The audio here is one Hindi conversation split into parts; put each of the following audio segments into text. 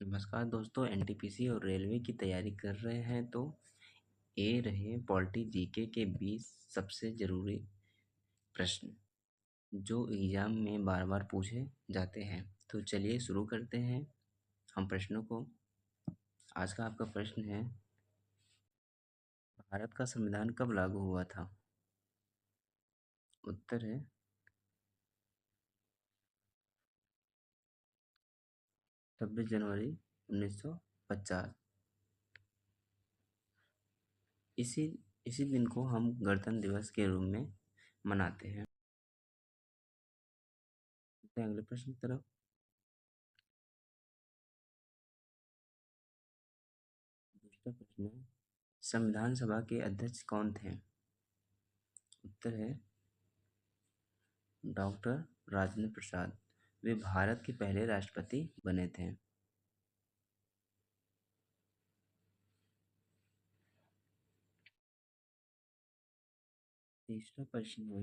नमस्कार दोस्तों, एनटीपीसी और रेलवे की तैयारी कर रहे हैं तो ये रहे पॉलिटी जीके के 20 सबसे ज़रूरी प्रश्न जो एग्ज़ाम में बार बार पूछे जाते हैं। तो चलिए शुरू करते हैं हम प्रश्नों को। आज का आपका प्रश्न है, भारत का संविधान कब लागू हुआ था? उत्तर है 26 जनवरी 1950। इसी इसी दिन को हम गणतंत्र दिवस के रूप में मनाते हैं। अगले प्रश्न की तरफ। दूसरा प्रश्न है, संविधान सभा के अध्यक्ष कौन थे? उत्तर है डॉक्टर राजेंद्र प्रसाद। वे भारत के पहले राष्ट्रपति बने थे। तीसरा प्रश्न है,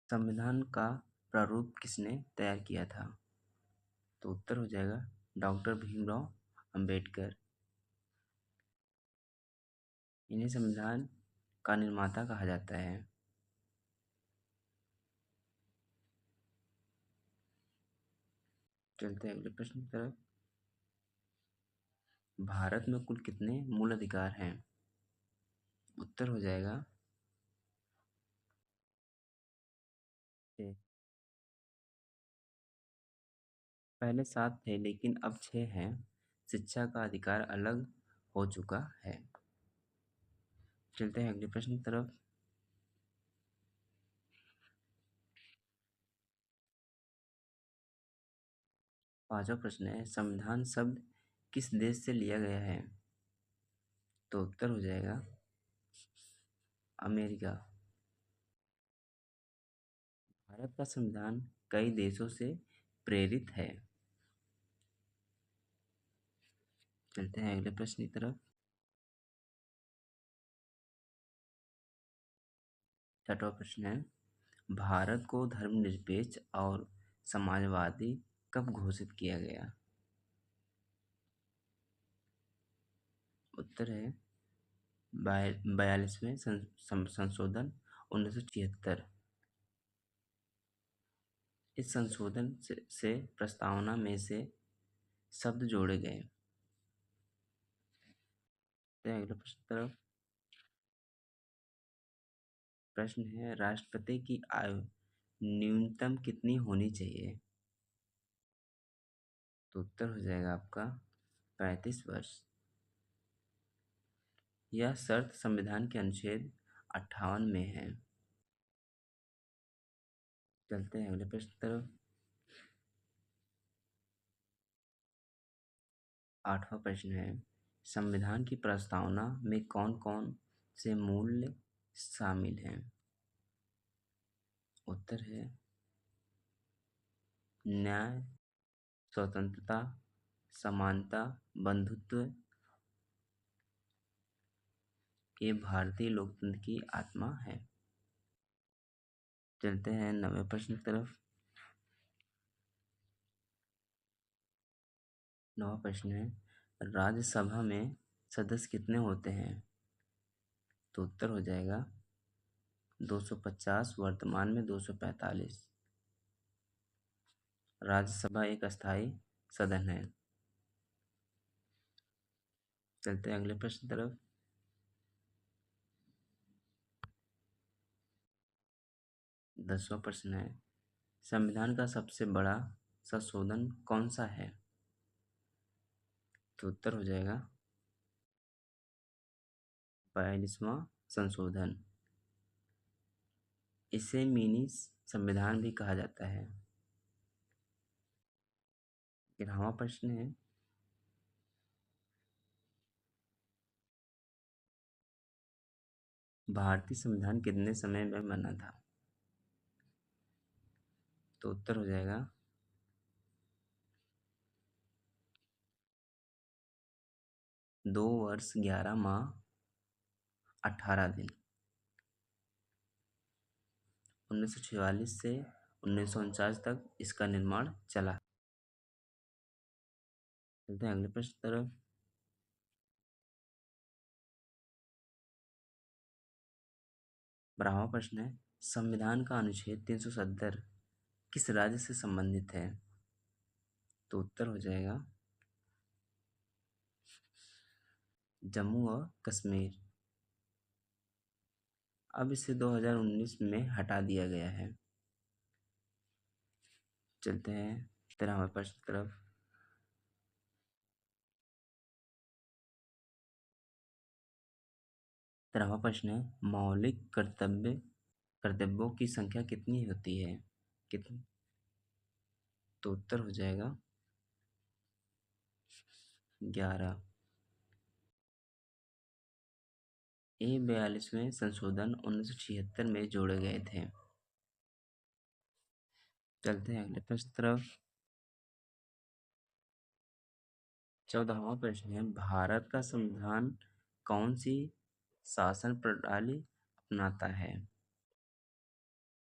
संविधान का प्रारूप किसने तैयार किया था? तो उत्तर हो जाएगा डॉक्टर भीमराव अंबेडकर। इन्हें संविधान का निर्माता कहा जाता है। चलते हैं अगले प्रश्न की तरफ। भारत में कुल कितने मूल अधिकार हैं? उत्तर हो जाएगा 6। पहले 7 थे लेकिन अब 6 हैं। शिक्षा का अधिकार अलग हो चुका है। चलते हैं अगले प्रश्न की तरफ। पांचवा प्रश्न है, संविधान शब्द किस देश से लिया गया है? तो उत्तर हो जाएगा अमेरिका। भारत का संविधान कई देशों से प्रेरित है। चलते हैं अगले प्रश्न की तरफ। छठवां प्रश्न है, भारत को धर्मनिरपेक्ष और समाजवादी कब घोषित किया गया? उत्तर है 42वें संशोधन 1976। इस संशोधन से प्रस्तावना में से शब्द जोड़े गए। अगले प्रश्न की तरफ। प्रश्न है, राष्ट्रपति की आयु न्यूनतम कितनी होनी चाहिए? तो उत्तर हो जाएगा आपका 35 वर्ष। यह शर्त संविधान के अनुच्छेद 58 में है। चलते हैं अगले प्रश्न की तरफ। 8वां प्रश्न है, संविधान की प्रस्तावना में कौन कौन से मूल्य शामिल हैं? उत्तर है न्याय, स्वतंत्रता, समानता, बंधुत्व। ये भारतीय लोकतंत्र की आत्मा है। चलते हैं 9वें प्रश्न की तरफ। 9वां प्रश्न है, राज्यसभा में सदस्य कितने होते हैं? तो उत्तर हो जाएगा 250, वर्तमान में 245। राज्यसभा एक अस्थायी सदन है। चलते हैं अगले प्रश्न की तरफ। 10वां प्रश्न है, संविधान का सबसे बड़ा संशोधन कौन सा है? तो उत्तर हो जाएगा 42वां संशोधन। इसे मिनी संविधान भी कहा जाता है। 11वां प्रश्न है, भारतीय संविधान कितने समय में बना था? तो उत्तर हो जाएगा 2 वर्ष 11 माह 18 दिन। 1946 से 1949 तक इसका निर्माण चला। चलते हैं अगले प्रश्न की तरफ। 12वां प्रश्न है, संविधान का अनुच्छेद 370 किस राज्य से संबंधित है? तो उत्तर हो जाएगा जम्मू और कश्मीर। अब इसे 2019 में हटा दिया गया है। चलते हैं 13वें प्रश्न की तरफ। 13वां प्रश्न है, मौलिक कर्तव्यों की संख्या कितनी होती है? कितनी? तो उत्तर हो जाएगा 11। ये 42वें संशोधन 1976 में जोड़े गए थे। चलते हैं अगले प्रश्न की तरफ। 14वां प्रश्न है, भारत का संविधान कौन सी शासन प्रणाली अपनाता है?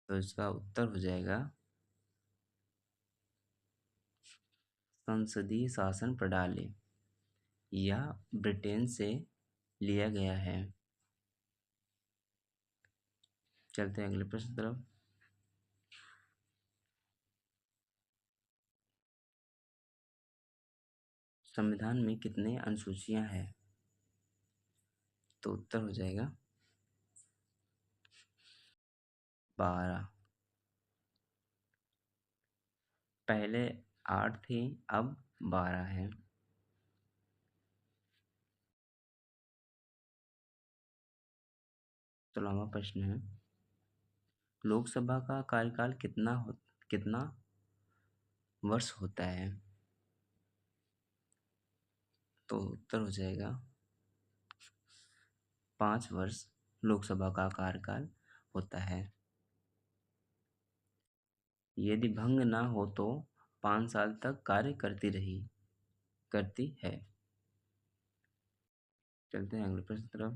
तो इसका उत्तर हो जाएगा संसदीय शासन प्रणाली। यह ब्रिटेन से लिया गया है। चलते हैं अगले प्रश्न की तरफ। संविधान में कितने अनुसूचियां हैं? तो उत्तर हो जाएगा 12। पहले 8 थी, अब 12 है। 16वां प्रश्न है, लोकसभा का कार्यकाल कितना वर्ष होता है? तो उत्तर हो जाएगा 5 वर्ष लोकसभा का कार्यकाल होता है। यदि भंग ना हो तो 5 साल तक कार्य करती है। चलते हैं अगले प्रश्न की तरफ।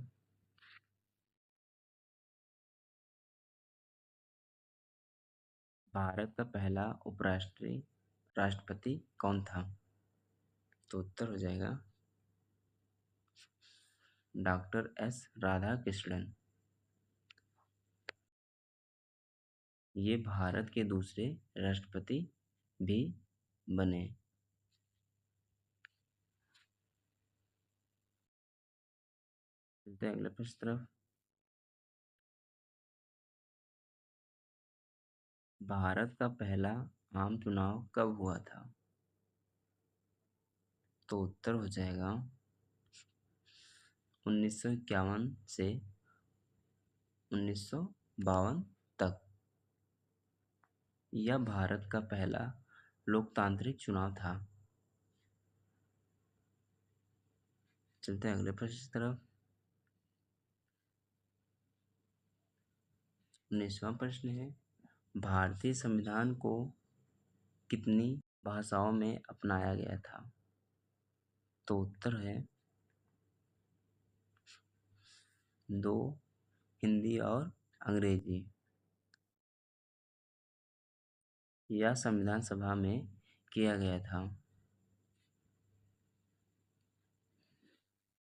भारत का पहला राष्ट्रपति कौन था? तो उत्तर हो जाएगा डॉक्टर एस राधाकृष्णन। ये भारत के दूसरे राष्ट्रपति भी बने। चलते हैं अगले प्रश्न की तरफ। भारत का पहला आम चुनाव कब हुआ था? तो उत्तर हो जाएगा 1951 से 1952 तक। यह भारत का पहला लोकतांत्रिक चुनाव था। चलते हैं अगले प्रश्न की तरफ। 19वां प्रश्न है, भारतीय संविधान को कितनी भाषाओं में अपनाया गया था? तो उत्तर है 2, हिंदी और अंग्रेजी। यह संविधान सभा में किया गया था।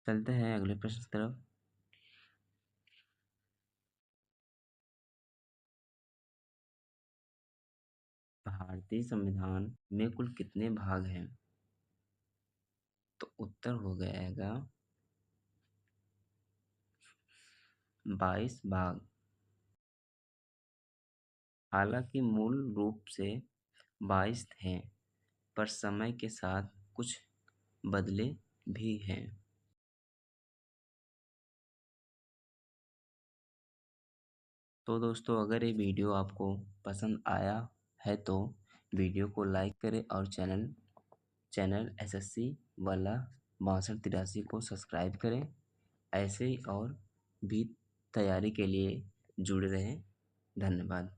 चलते हैं अगले प्रश्न की तरफ। भारतीय संविधान में कुल कितने भाग हैं? तो उत्तर हो जाएगा 22 भाग। हालांकि मूल रूप से 22 हैं, पर समय के साथ कुछ बदले भी हैं। तो दोस्तों, अगर ये वीडियो आपको पसंद आया है तो वीडियो को लाइक करें और चैनल एसएससी वाला 6283 को सब्सक्राइब करें। ऐसे ही और भी तैयारी के लिए जुड़े रहें। धन्यवाद।